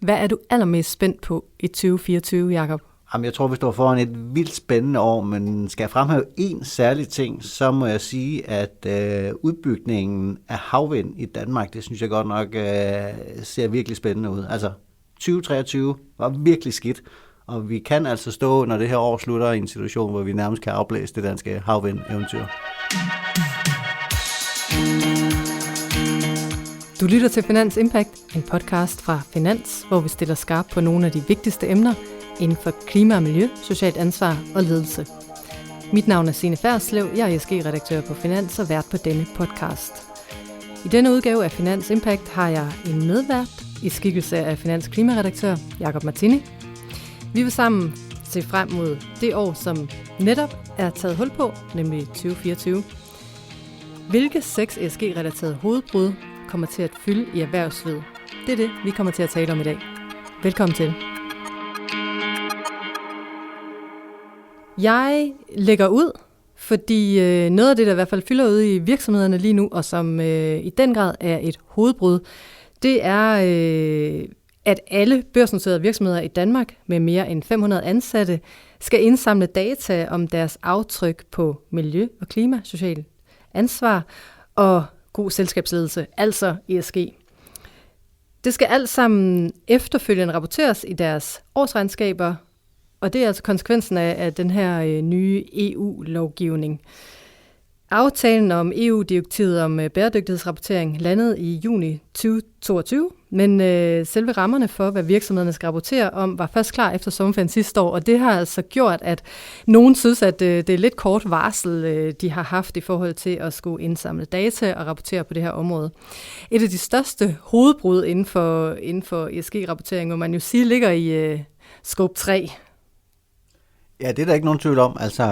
Hvad er du allermest spændt på i 2024, Jakob? Jamen, jeg tror, vi står foran et vildt spændende år, men skal jeg fremhæve en særlig ting, så må jeg sige, at udbygningen af havvind i Danmark, det synes jeg godt nok ser virkelig spændende ud. Altså, 2023 var virkelig skidt, og vi kan altså stå, når det her år slutter, i en situation, hvor vi nærmest kan afblæse det danske havvind-eventyr. Du lytter til Finans Impact, en podcast fra Finans, hvor vi stiller skarp på nogle af de vigtigste emner inden for klima og miljø, socialt ansvar og ledelse. Mit navn er Signe Ferslev, jeg er ESG-redaktør på Finans og vært på denne podcast. I denne udgave af Finans Impact har jeg en medvært i skikkelse af Finans klimaredaktør Jakob Martini. Vi vil sammen se frem mod det år, som netop er taget hul på, nemlig 2024. Hvilke 6 ESG-relaterede hovedbrud kommer til at fylde i erhvervslivet? Det er det, vi kommer til at tale om i dag. Velkommen til. Jeg lægger ud, fordi noget af det, der i hvert fald fylder ude i virksomhederne lige nu, og som i den grad er et hovedbrud, det er, at alle børsnoterede virksomheder i Danmark med mere end 500 ansatte skal indsamle data om deres aftryk på miljø og klima, social ansvar og god selskabsledelse, altså ESG. Det skal alt sammen efterfølgende rapporteres i deres årsregnskaber, og det er altså konsekvensen af den her nye EU-lovgivning. Aftalen om EU-direktivet om bæredygtighedsrapportering landede i juni 2022, men selve rammerne for, hvad virksomhederne skal rapportere om, var først klar efter sommerferien sidste år, og det har altså gjort, at nogen synes, at det er lidt kort varsel, de har haft i forhold til at skulle indsamle data og rapportere på det her område. Et af de største hovedbrud inden for ESG-rapportering, må man jo sige, ligger i scope 3. Ja, det er der ikke nogen tvivl om. Altså,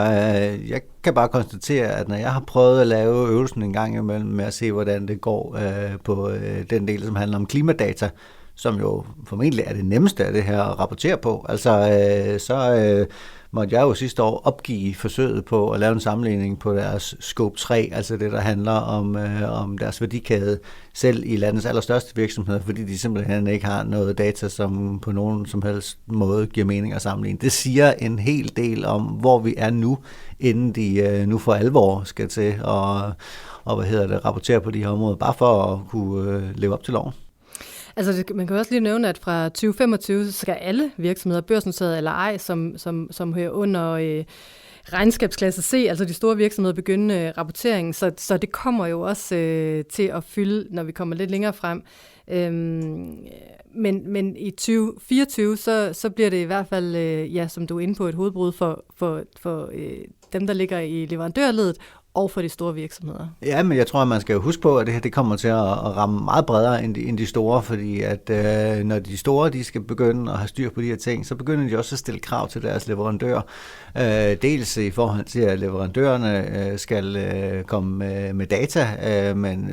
jeg kan bare konstatere, at når jeg har prøvet at lave øvelsen en gang imellem med at se, hvordan det går på den del, som handler om klimadata, som jo formentlig er det nemmeste af det her at rapportere på, så måtte jeg jo sidste år opgive forsøget på at lave en sammenligning på deres scope 3, altså det, der handler om deres værdikæde, selv i landets allerstørste virksomheder, fordi de simpelthen ikke har noget data, som på nogen som helst måde giver mening at sammenligne. Det siger en hel del om, hvor vi er nu, inden de nu for alvor skal til at rapportere på de her områder, bare for at kunne leve op til loven. Altså man kan også lige nævne, at fra 2025 skal alle virksomheder, børsnoterede eller ej, som hører under regnskabsklasse C, altså de store virksomheder, begynde rapporteringen. Så det kommer jo også til at fylde, når vi kommer lidt længere frem. Men i 2024, så bliver det i hvert fald, som du er inde på, et hovedbrud for dem, der ligger i leverandørledet, og for de store virksomheder. Ja, men jeg tror, at man skal huske på, at det her det kommer til at ramme meget bredere end de store, fordi at når de store de skal begynde at have styr på de her ting, så begynder de også at stille krav til deres leverandører. Dels i forhold til, at leverandørerne skal komme med data, men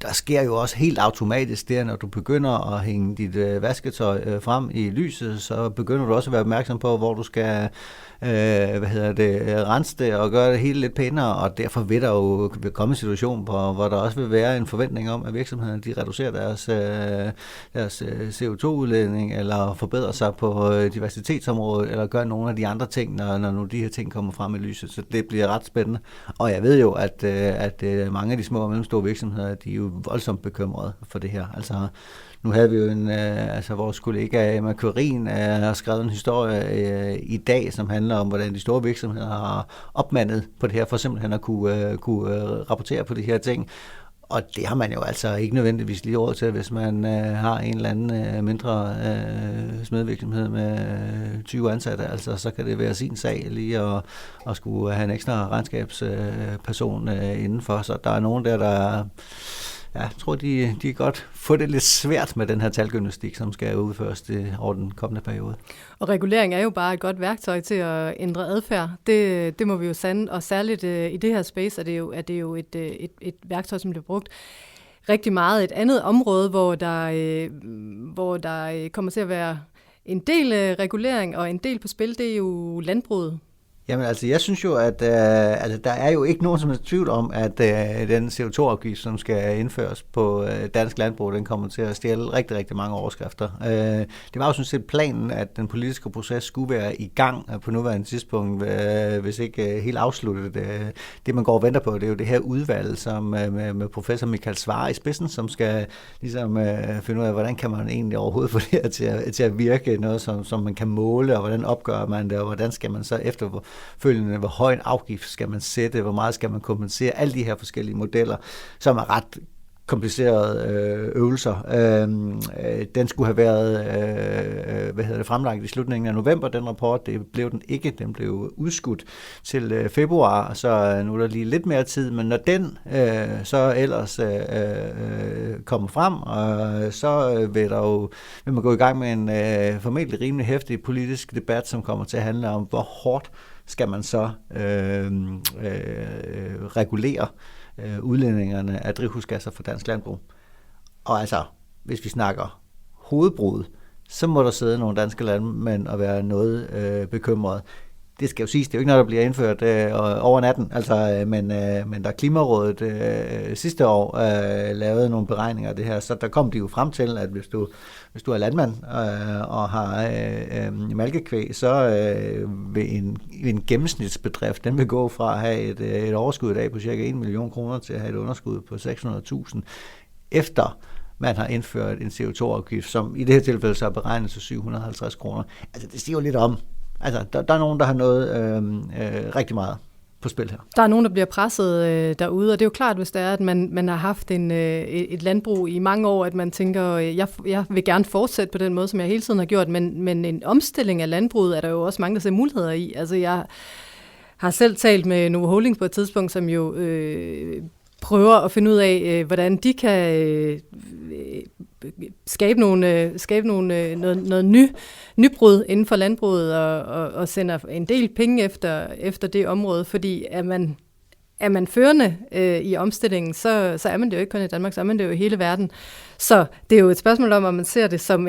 der sker jo også helt automatisk der, når du begynder at hænge dit vasketøj frem i lyset, så begynder du også at være opmærksom på, hvor du skal rense det og gøre det hele lidt pænere, og derfor vil der jo komme en situation, hvor der også vil være en forventning om, at virksomhederne de reducerer deres CO2-udledning, eller forbedrer sig på diversitetsområdet, eller gør nogle af de andre ting, når nu de her ting kommer frem i lyset. Så det bliver ret spændende. Og jeg ved jo, at mange af de små og mellemstore virksomheder, de er jo voldsomt bekymrede for det her. Altså, nu havde vi jo vores kollega Emma Kørin har skrevet en historie i dag, som handler om, hvordan de store virksomheder har opmandet på det her, for simpelthen at kunne rapportere på de her ting. Og det har man jo altså ikke nødvendigvis lige råd til, hvis man har en eller anden mindre smedvirksomhed med 20 ansatte. Altså, så kan det være sin sag lige at skulle have en ekstra regnskabsperson indenfor. Så der er nogen der jeg tror, de kan godt få det lidt svært med den her talgymnastik, som skal udføres over den kommende periode. Og regulering er jo bare et godt værktøj til at ændre adfærd. Det må vi jo sande, og særligt i det her space er det jo et værktøj, som bliver brugt rigtig meget. Et andet område, hvor der kommer til at være en del regulering og en del på spil, det er jo landbruget. Jamen altså, jeg synes jo, at der er jo ikke nogen som helst tvivl om, at den CO2-afgift, som skal indføres på dansk landbrug, den kommer til at stjæle rigtig, rigtig mange overskrifter. Det var jo sådan set planen, at den politiske proces skulle være i gang på nuværende tidspunkt, hvis ikke helt afsluttet. Det, man går og venter på, det er jo det her udvalg, som med professor Michael Svarer i spidsen, som skal ligesom finde ud af, hvordan kan man egentlig overhovedet få det her til at virke, noget som man kan måle, og hvordan opgør man det, og hvordan skal man så efterfølgende, hvor høj en afgift skal man sætte, hvor meget skal man kompensere, alle de her forskellige modeller, som er ret komplicerede øvelser. Den skulle have været fremlagt i slutningen af november, den rapport. Det blev den ikke. Den blev udskudt til februar, så nu er der lige lidt mere tid, men når den så ellers kommer frem, så vil man gå i gang med en formentlig rimelig heftig politisk debat, som kommer til at handle om, hvor hårdt skal man så regulere udledningerne af drivhusgasser for dansk landbrug. Og altså, hvis vi snakker hovedbrud, så må der sidde nogle danske landmænd og være noget bekymrede. Det skal jo siges, det er jo ikke noget, der bliver indført over natten, altså, men da Klimarådet sidste år lavede nogle beregninger af det her, så der kom de jo frem til, at hvis du er landmand og har malkekvæg, så vil en gennemsnitsbedrift, den vil gå fra at have et overskud i dag på cirka 1 million kroner til at have et underskud på 600.000, efter man har indført en CO2-afgift, som i det her tilfælde så er beregnet til 750 kroner. Altså, det siger jo lidt om. Altså, der er nogen, der har noget rigtig meget på spil her. Der er nogen, der bliver presset derude, og det er jo klart, hvis det er, at man har haft et landbrug i mange år, at man tænker, jeg vil gerne fortsætte på den måde, som jeg hele tiden har gjort, men en omstilling af landbruget er der jo også mange, der ser muligheder i. Altså, jeg har selv talt med Novo Holdings på et tidspunkt, som jo prøver at finde ud af, hvordan de kan skabe noget nybrud inden for landbruget og sender en del penge efter det område, fordi er man førende i omstillingen, så er man det jo ikke kun i Danmark, så er man det jo i hele verden. Så det er jo et spørgsmål om man ser det som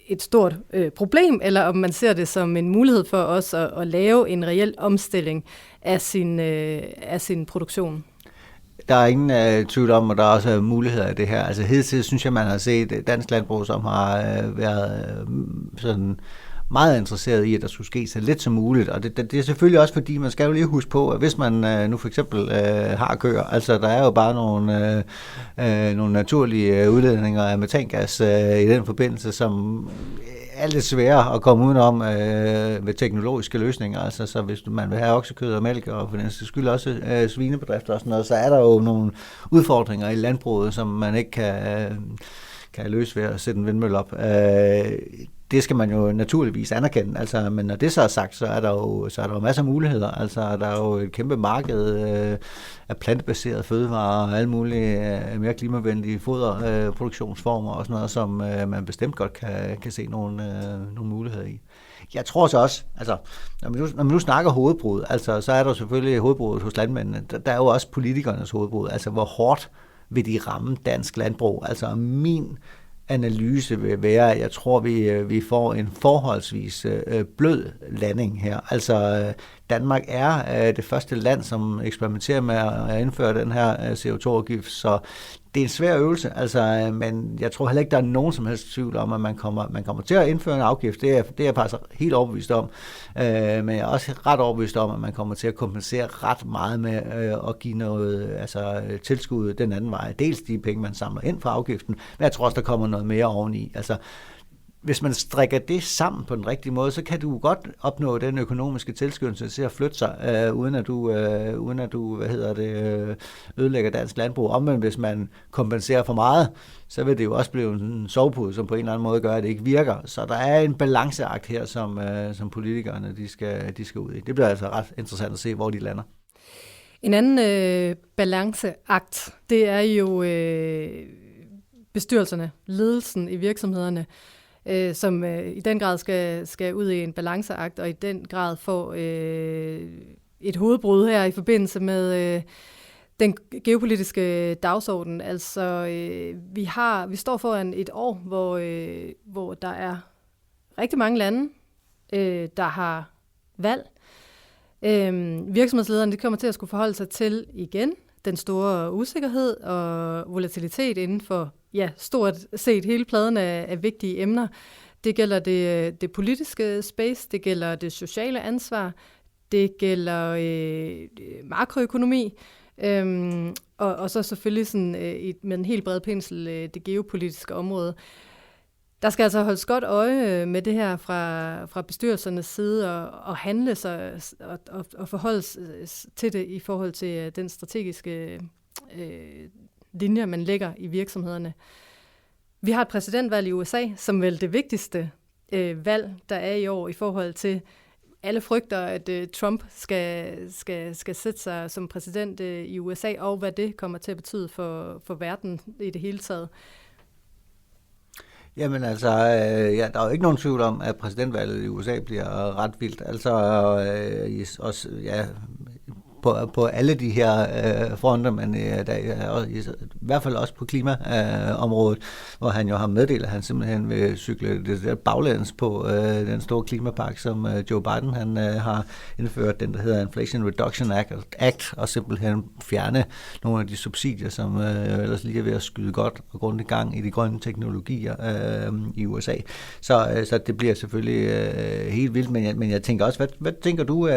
et stort problem, eller om man ser det som en mulighed for os at lave en reel omstilling af sin produktion. Der er ingen tvivl om, at der også er muligheder af det her. Altså hidtil synes jeg, man har set dansk landbrug, som har været sådan meget interesseret i, at der skulle ske så lidt som muligt. Og det er selvfølgelig også, fordi man skal jo lige huske på, at hvis man nu for eksempel har køer, altså der er jo bare nogle naturlige udledninger af metangas i den forbindelse, som er lidt sværere at komme udenom ved teknologiske løsninger. Altså, så hvis man vil have oksekød og mælk, og for den skyld også svinebedrifter og sådan noget, så er der jo nogle udfordringer i landbruget, som man ikke kan løse ved at sætte en vindmølle op. Det skal man jo naturligvis anerkende, altså, men når det så er sagt, så er der jo masser af muligheder. Altså, der er jo et kæmpe marked af plantebaserede fødevarer og alle mulige mere klimavenlige foderproduktionsformer og sådan noget, som man bestemt godt kan se nogle muligheder i. Jeg tror så også, altså, når man nu snakker hovedbrud, altså, så er der selvfølgelig hovedbrudet hos landmændene. Der er jo også politikernes hovedbrud, altså hvor hårdt vil de ramme dansk landbrug. Altså min analyse vil være, at jeg tror, vi får en forholdsvis blød landing her. Altså Danmark er det første land, som eksperimenterer med at indføre den her CO2-afgift, så det er en svær øvelse, altså, men jeg tror heller ikke, der er nogen som helst tvivl om, at man kommer til at indføre en afgift. Det er jeg faktisk helt overbevist om, men jeg er også ret overbevist om, at man kommer til at kompensere ret meget med at give noget tilskud den anden vej. Dels de penge, man samler ind fra afgiften, men jeg tror også, der kommer noget mere oveni. Altså, hvis man strikker det sammen på den rigtige måde, så kan du godt opnå den økonomiske tilskyndelse til at flytte sig, uden at du ødelægger dansk landbrug. Omvendt, hvis man kompenserer for meget, så vil det jo også blive en sovepude, som på en eller anden måde gør, at det ikke virker. Så der er en balanceakt her, som politikerne de skal ud i. Det bliver altså ret interessant at se, hvor de lander. En anden balanceakt, det er jo bestyrelserne, ledelsen i virksomhederne, som i den grad skal ud i en balanceakt, og i den grad få et hovedbrud her i forbindelse med den geopolitiske dagsorden. Altså, vi står foran et år, hvor der er rigtig mange lande, der har valg. Virksomhedslederne de kommer til at skulle forholde sig til igen den store usikkerhed og volatilitet inden for stort set hele pladen af vigtige emner. Det gælder det politiske space, det gælder det sociale ansvar, det gælder makroøkonomi, og så selvfølgelig sådan, med en helt bred pensel det geopolitiske område. Der skal altså holdes godt øje med det her fra bestyrelsernes side og handle sig og forholde til det i forhold til den strategiske linje, man lægger i virksomhederne. Vi har et præsidentvalg i USA, som vel det vigtigste valg, der er i år i forhold til alle frygter, at Trump skal sætte sig som præsident i USA, og hvad det kommer til at betyde for verden i det hele taget. Jamen altså, der er jo ikke nogen tvivl om, at præsidentvalget i USA bliver ret vildt. Altså, også, på alle de her fronter, men der er i hvert fald også på klimaområdet, hvor han jo har meddelt, at han simpelthen vil cykle det der baglæns på den store klimapakke, som Joe Biden han har indført, den der hedder Inflation Reduction Act, og simpelthen fjerne nogle af de subsidier, som ellers lige er ved at skyde godt og grundigt gang i de grønne teknologier i USA. Så det bliver selvfølgelig helt vildt, men jeg tænker også, hvad tænker du,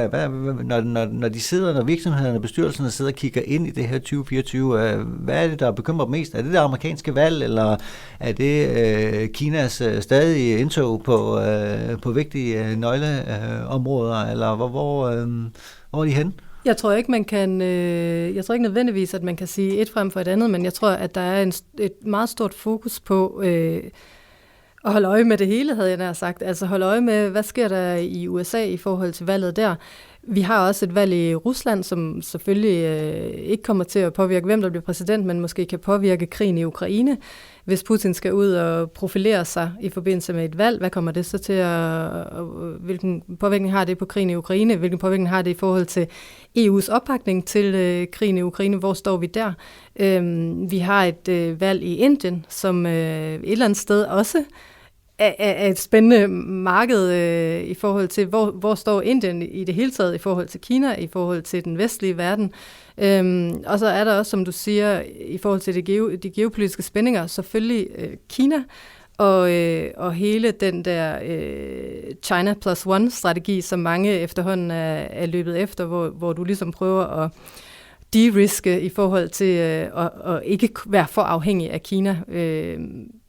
når de sidder, når virksomhederne og bestyrelserne sidder og kigger ind i det her 2024, hvad er det, der bekymrer dem mest? Er det amerikanske valg, eller er det Kinas stadige indtog på vigtige nøgleområder, eller hvor er de henne? Jeg tror ikke nødvendigvis, at man kan sige et frem for et andet, men jeg tror, at der er et meget stort fokus på at holde øje med det hele, havde jeg nær sagt. Altså holde øje med, hvad sker der i USA i forhold til valget der. Vi har også et valg i Rusland, som selvfølgelig ikke kommer til at påvirke, hvem der bliver præsident, men måske kan påvirke krigen i Ukraine. Hvis Putin skal ud og profilere sig i forbindelse med et valg, hvad kommer det så til hvilken påvirkning har det på krigen i Ukraine? Hvilken påvirkning har det i forhold til EU's opbakning til krigen i Ukraine? Hvor står vi der? Vi har et valg i Indien, som et eller andet sted også er et spændende marked i forhold til, hvor står Indien i det hele taget i forhold til Kina, i forhold til den vestlige verden. Og så er der også, som du siger, i forhold til de geopolitiske spændinger, selvfølgelig Kina og hele den der China plus one-strategi, som mange efterhånden er løbet efter, hvor du ligesom prøver at de-riske i forhold til at ikke være for afhængig af Kina,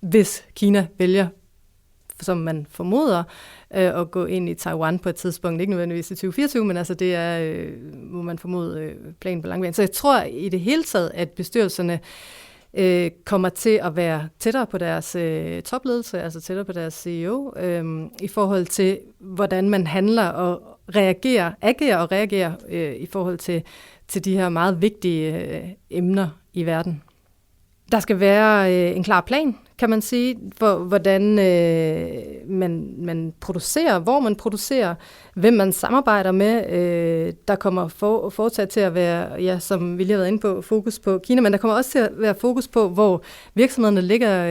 hvis Kina vælger, som man formoder, at gå ind i Taiwan på et tidspunkt. Ikke nødvendigvis i 2024, men altså det er, må man formode, planen på lang bane. Så jeg tror i det hele taget, at bestyrelserne kommer til at være tættere på deres topledelse, altså tættere på deres CEO, i forhold til, hvordan man handler og agerer i forhold til de her meget vigtige emner i verden. Der skal være en klar plan, kan man sige, for hvordan man producerer, hvor man producerer, hvem man samarbejder med. Der kommer fortsat til at være, som vi lige har været inde på, fokus på Kina, men der kommer også til at være fokus på, hvor virksomhederne lægger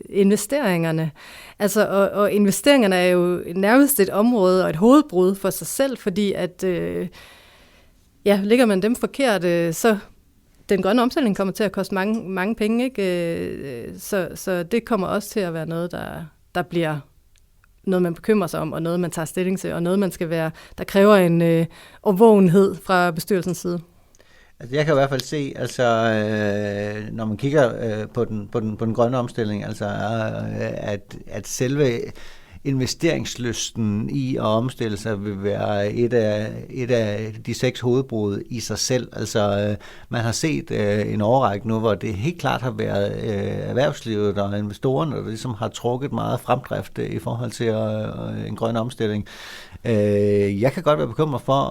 investeringerne. Altså, og investeringerne er jo nærmest et område og et hovedbrud for sig selv, fordi at lægger man dem forkert, så den grønne omstilling kommer til at koste mange penge, ikke? Så det kommer også til at være noget, der bliver noget, man bekymrer sig om, og noget, man tager stilling til, og noget, man skal være, der kræver en overvågenhed fra bestyrelsens side. Altså, jeg kan i hvert fald se, altså, når man kigger på den grønne omstilling, altså, at selve investeringslysten i at omstille sig vil være et af de 6 hovedbrud i sig selv. Altså, man har set en årrække nu, hvor det helt klart har været erhvervslivet og investorerne, der ligesom har trukket meget fremdrift i forhold til en grøn omstilling. Jeg kan godt være bekymret for,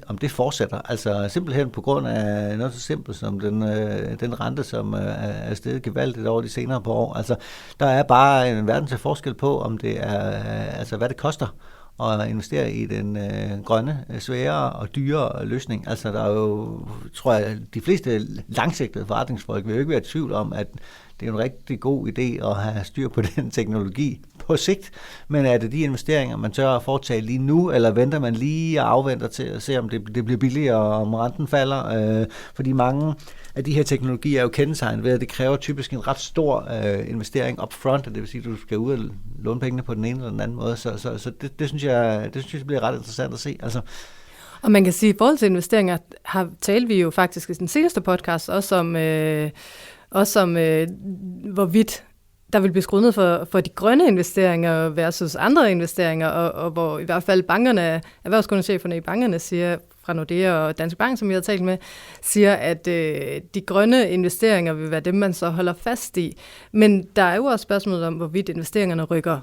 om det fortsætter. Altså simpelthen på grund af noget så simpelt som den rente, som er steget gevaldigt over de senere par år. Altså, der er bare en verden til forskel på, om det er, altså hvad det koster at investere i den grønne, svære og dyre løsning. Altså der er jo, tror jeg, de fleste langsigtede forretningsfolk vil jo ikke være i tvivl om, at det er en rigtig god idé at have styr på den teknologi på sigt, men er det de investeringer, man tør at foretage lige nu, eller venter man lige og afventer til at se, om det bliver billigere, og om renten falder? Fordi mange af de her teknologier er jo kendetegnet ved, at det kræver typisk en ret stor investering upfront, og det vil sige, at du skal ud og låne pengene på den ene eller den anden måde. Så det synes jeg bliver ret interessant at se. Altså. Og man kan sige, at i forhold til investeringer talte vi jo faktisk i den seneste podcast også om hvorvidt der vil blive skruet ned for de grønne investeringer versus andre investeringer, og hvor i hvert fald erhvervskundescheferne i bankerne siger, fra Nordea og Danske Bank, som vi har talt med, siger, at de grønne investeringer vil være dem, man så holder fast i. Men der er jo også spørgsmålet om, hvorvidt investeringerne rykker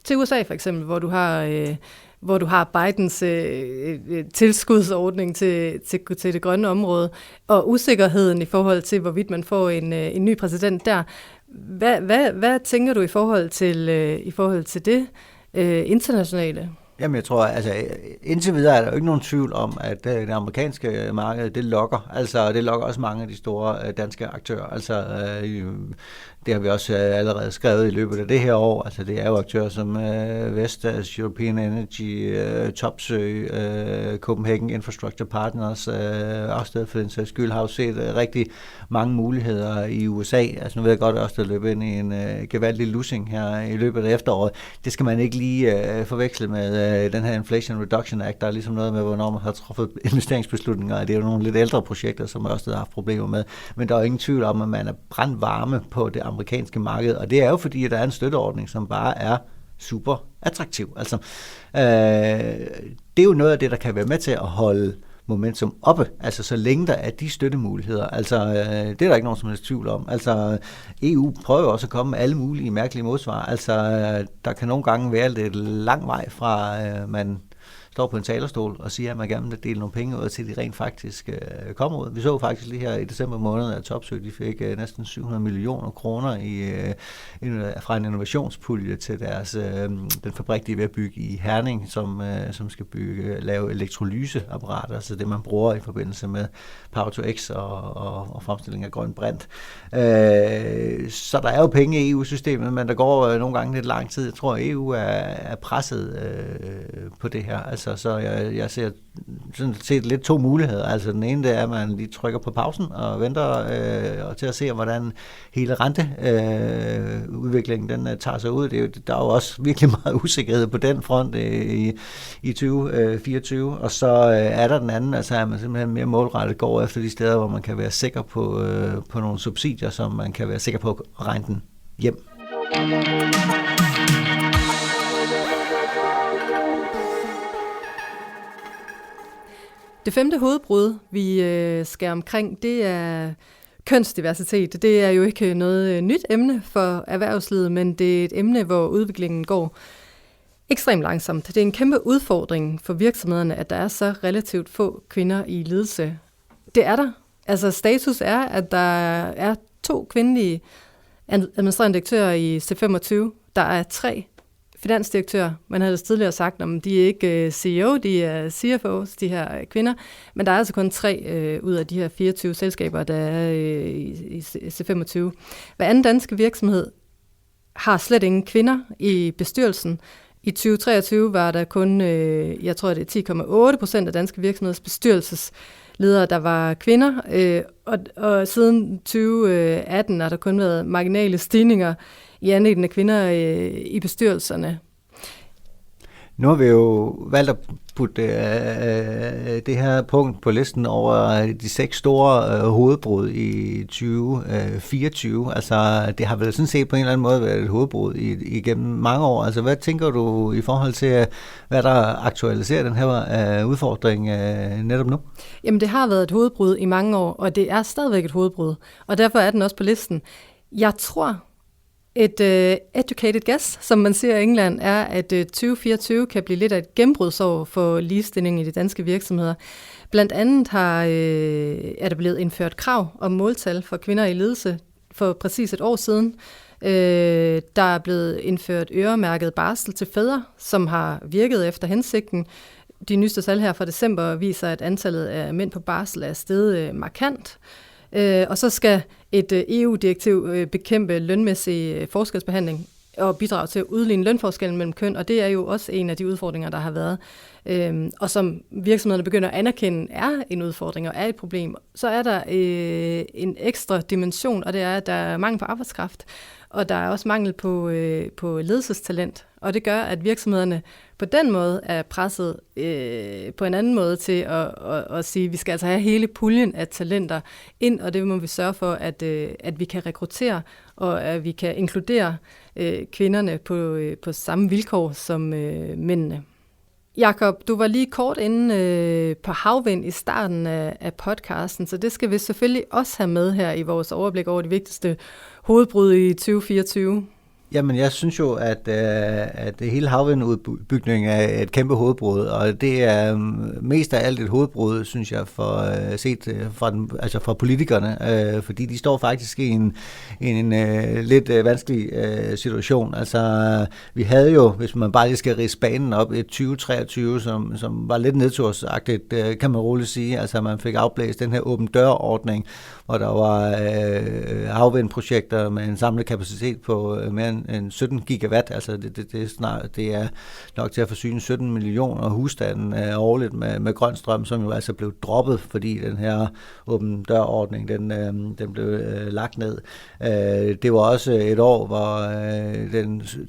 til USA for eksempel, hvor du har Bidens tilskudsordning til det grønne område, og usikkerheden i forhold til, hvorvidt man får en ny præsident der. Hvad tænker du i forhold til det internationale? Jamen jeg tror, altså indtil videre er der jo ikke nogen tvivl om, at det amerikanske marked, det lokker. Altså det lokker også mange af de store danske aktører. Altså det har vi også allerede skrevet i løbet af det her år. Altså det er jo aktører som Vestas, European Energy, Topsø, Copenhagen Infrastructure Partners, også for den sags skyld, har jo set rigtig mange muligheder i USA. Altså nu ved jeg godt også, at løbe ind i en gevaldig lussing her i løbet af efteråret. Det skal man ikke lige forveksle med den her Inflation Reduction Act. Der er ligesom noget med, hvornår man har truffet investeringsbeslutninger. Det er jo nogle lidt ældre projekter, som man også har haft problemer med. Men der er jo ingen tvivl om, at man er brandvarme på det amerikanske marked. Og det er jo fordi, at der er en støtteordning, som bare er super attraktiv. Altså, det er jo noget af det, der kan være med til at holde momentum oppe, altså så længe der er de støttemuligheder. Altså, det er der ikke nogen som helst tvivl om. Altså, EU prøver også at komme med alle mulige mærkelige modsvar. Altså, der kan nogle gange være lidt lang vej fra, man står på en talerstol og siger, at man gerne vil dele nogle penge ud til, de rent faktisk kommer ud. Vi så faktisk lige her i december måned, at Topsø de fik næsten 700 millioner kroner fra en innovationspulje til den fabrik, de er ved at bygge i Herning, som skal lave elektrolyseapparater, altså det, man bruger i forbindelse med Power-to-X og fremstilling af grøn brint. Så der er jo penge i EU-systemet, men der går nogle gange lidt lang tid. Jeg tror, at EU er presset på det her. Altså, så jeg ser sådan set lidt to muligheder. Altså den ene, det er, at man lige trykker på pausen og venter til at se, hvordan hele renteudviklingen den tager sig ud. Der er jo også virkelig meget usikkerhed på den front i 2024. Og så er der den anden, altså at man simpelthen mere målrettet går efter de steder, hvor man kan være sikker på nogle subsidier, som man kan være sikker på at regne den hjem. Det femte hovedbrud, vi skal omkring, det er kønsdiversitet. Det er jo ikke noget nyt emne for erhvervslivet, men det er et emne, hvor udviklingen går ekstremt langsomt. Det er en kæmpe udfordring for virksomhederne, at der er så relativt få kvinder i ledelse. Det er der. Altså status er, at der er 2 kvindelige administrerende direktører i C25. Der er 3 finansdirektører. Man havde tidligere sagt, at de er ikke CEO, de er CFOs, de her kvinder. Men der er altså kun 3 ud af de her 24 selskaber, der er i C25. Hver anden danske virksomhed har slet ingen kvinder i bestyrelsen. I 2023 var der kun, jeg tror det er 10,8% af danske virksomheders bestyrelsesledere, der var kvinder. Og siden 2018 har der kun været marginale stigninger i andelen af kvinder i bestyrelserne. Nu har vi jo valgt at putte det her punkt på listen over de 6 store hovedbrud i 2024. Altså, det har vel sådan set på en eller anden måde været et hovedbrud igennem mange år. Altså, hvad tænker du i forhold til, hvad der aktualiserer den her udfordring netop nu? Jamen, det har været et hovedbrud i mange år, og det er stadigvæk et hovedbrud. Og derfor er den også på listen. Jeg tror, et educated guess, som man siger i England, er, at 2024 kan blive lidt af et gennembrudsår for ligestilling i de danske virksomheder. Blandt andet er der blevet indført krav om måltal for kvinder i ledelse for præcis et år siden. Der er blevet indført øremærket barsel til fædre, som har virket efter hensigten. De nyeste tal her fra december viser, at antallet af mænd på barsel er steget markant. Og så skal et EU-direktiv bekæmpe lønmæssig forskelsbehandling og bidrage til at udligne lønforskellen mellem køn, og det er jo også en af de udfordringer, der har været, og som virksomhederne begynder at anerkende er en udfordring og er et problem. Så er der en ekstra dimension, og det er, at der er mangel på arbejdskraft, og der er også mangel på ledelsestalent, og det gør, at virksomhederne på den måde er presset på en anden måde til at sige, at vi skal altså have hele puljen af talenter ind, og det må vi sørge for, at vi kan rekruttere, og at vi kan inkludere kvinderne på samme vilkår som mændene. Jakob, du var lige kort inde på havvind i starten af podcasten, så det skal vi selvfølgelig også have med her i vores overblik over de vigtigste hovedbrud i 2024. Jamen, jeg synes jo, at hele havvindudbygningen er et kæmpe hovedbrud, og det er mest af alt et hovedbrud, synes jeg, fra politikerne, fordi de står faktisk i en lidt vanskelig situation. Altså, vi havde jo, hvis man bare lige skal ridse banen op, et 2023, som var lidt nedtursagtigt, kan man roligt sige. Altså, man fik afblæst den her åben dør-ordning, hvor der var havvindprojekter med en samlet kapacitet på mere end 17 gigawatt. Altså det er nok til at forsyne 17 millioner husstande årligt med grøn strøm, som jo altså blev droppet, fordi den her åben dør-ordning, den blev lagt ned. Det var også et år, hvor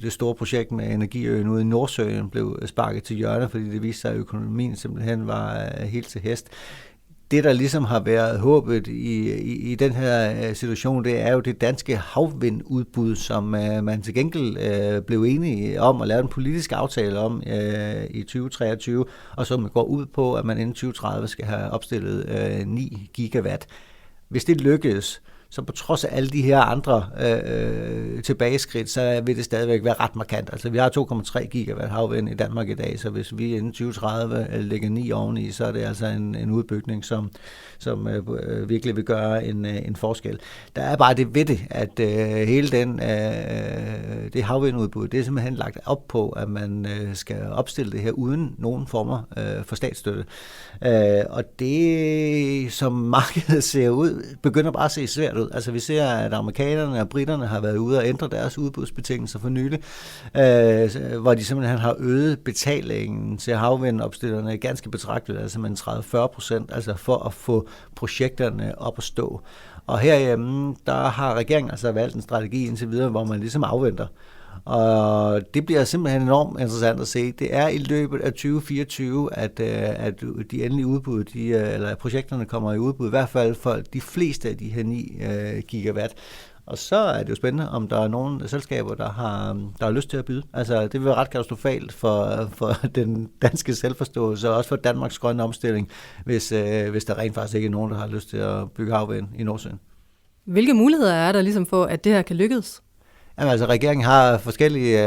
det store projekt med Energiøen ude i Nordsøen blev sparket til hjørne, fordi det viste sig, at økonomien simpelthen var helt til hest. Det, der ligesom har været håbet i den her situation, det er jo det danske havvindudbud, som man til gengæld blev enige om at lave en politisk aftale om i 2023, og som går ud på, at man inden 2030 skal have opstillet 9 gigawatt. Hvis det lykkes, så på trods af alle de her andre tilbageskridt, så vil det stadigvæk være ret markant. Altså vi har 2,3 gigawatt havvind i Danmark i dag, så hvis vi inden 2030 lægger 9 oveni, så er det altså en udbygning, som virkelig vil gøre en forskel. Der er bare det ved det, at hele det havvindudbud, det er simpelthen lagt op på, at man skal opstille det her uden nogen former for statsstøtte. Og det, som markedet ser ud, begynder bare at se svært ud. Altså vi ser, at amerikanerne og britterne har været ude og ændre deres udbudsbetingelser for nylig, hvor de simpelthen har øget betalingen til havvindopstillerne ganske betragteligt, altså med 30-40%, altså for at få projekterne op at stå. Og herhjemme, der har regeringen altså valgt en strategi indtil videre, hvor man ligesom afventer. Og det bliver simpelthen enormt interessant at se. Det er i løbet af 2024, at de endelige udbud, eller projekterne kommer i udbud, i hvert fald for de fleste af de her 9 gigawatt. Og så er det jo spændende, om der er nogle selskaber, der har lyst til at byde. Altså, det vil være ret katastrofalt for den danske selvforståelse, og også for Danmarks grønne omstilling, hvis der rent faktisk ikke er nogen, der har lyst til at bygge havvind i Nordsøen. Hvilke muligheder er der ligesom for, at det her kan lykkes? Jamen, altså, regeringen har forskellige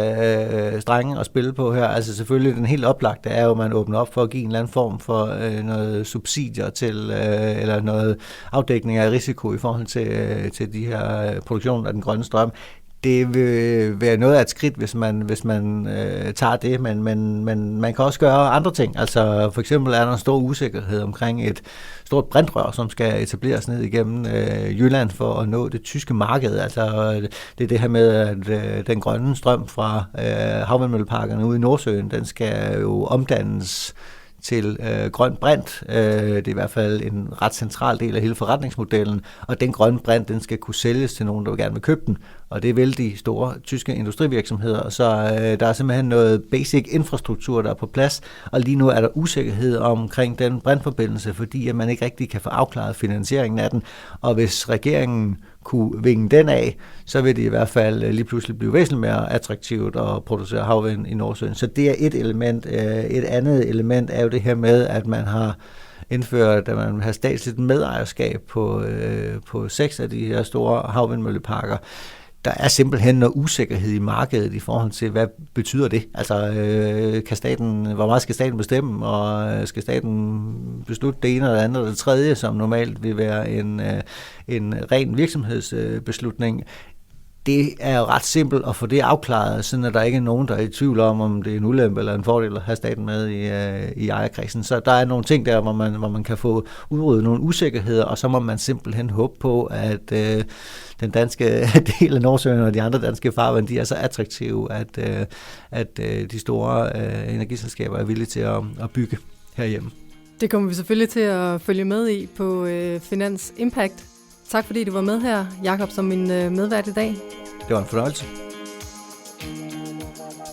strenge at spille på her. Altså selvfølgelig den helt oplagte er jo, at man åbner op for at give en eller anden form for noget subsidier til, eller noget afdækning af risiko i forhold til de her produktioner af den grønne strøm. Det vil være noget af et skridt, hvis man tager det, men man kan også gøre andre ting. Altså for eksempel er der en stor usikkerhed omkring et stort brintrør, som skal etableres ned igennem Jylland for at nå det tyske marked. Altså det er det her med, at den grønne strøm fra havvindmølleparkerne ude i Nordsøen, den skal jo omdannes til grøn brint. Det er i hvert fald en ret central del af hele forretningsmodellen, og den grønne brint, den skal kunne sælges til nogen, der gerne vil købe den, og det er vel de store tyske industrivirksomheder, så der er simpelthen noget basic infrastruktur, der er på plads, og lige nu er der usikkerhed omkring den brintforbindelse, fordi at man ikke rigtig kan få afklaret finansieringen af den, og hvis regeringen kunne vinge den af, så vil det i hvert fald lige pludselig blive væsentligt mere attraktivt at producere havvind i Nordsøen. Så det er et element. Et andet element er jo det her med, at man har indført, at man har statsligt medejerskab på 6 af de her store havvindmølleparker. Der er simpelthen noget usikkerhed i markedet i forhold til, hvad betyder det? Altså, hvor meget skal staten bestemme, og skal staten beslutte det ene eller det andet eller det tredje, som normalt vil være en ren virksomhedsbeslutning? det er jo ret simpelt at få det afklaret, sådan at der ikke er nogen, der er i tvivl om det er en ulempe eller en fordel at have staten med i ejerkredsen. Så der er nogle ting der, hvor man kan få udryddet nogle usikkerheder, og så må man simpelthen håbe på, at den danske del af Nordsøen og de andre danske farvand, de er så attraktive, at de store energiselskaber er villige til at bygge herhjemme. Det kommer vi selvfølgelig til at følge med i på Finans Impact. Tak fordi du var med her, Jakob, som min medvært i dag. Det var en fornøjelse.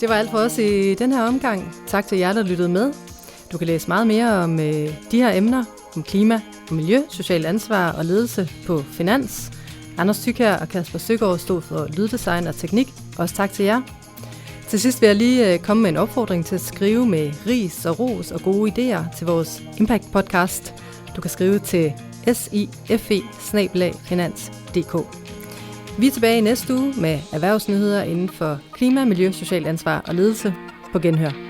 Det var alt for os i den her omgang. Tak til jer, der lyttede med. Du kan læse meget mere om de her emner, om klima og miljø, socialt ansvar og ledelse på Finans. Anders Thyk og Kasper Søgaard stod for lyddesign og teknik. Også tak til jer. Til sidst vil jeg lige komme med en opfordring til at skrive med ris og ros og gode idéer til vores Impact Podcast. Du kan skrive til sife@finans.dk. Vi er tilbage i næste uge med erhvervsnyheder inden for klima, miljø, socialt ansvar og ledelse. På genhør.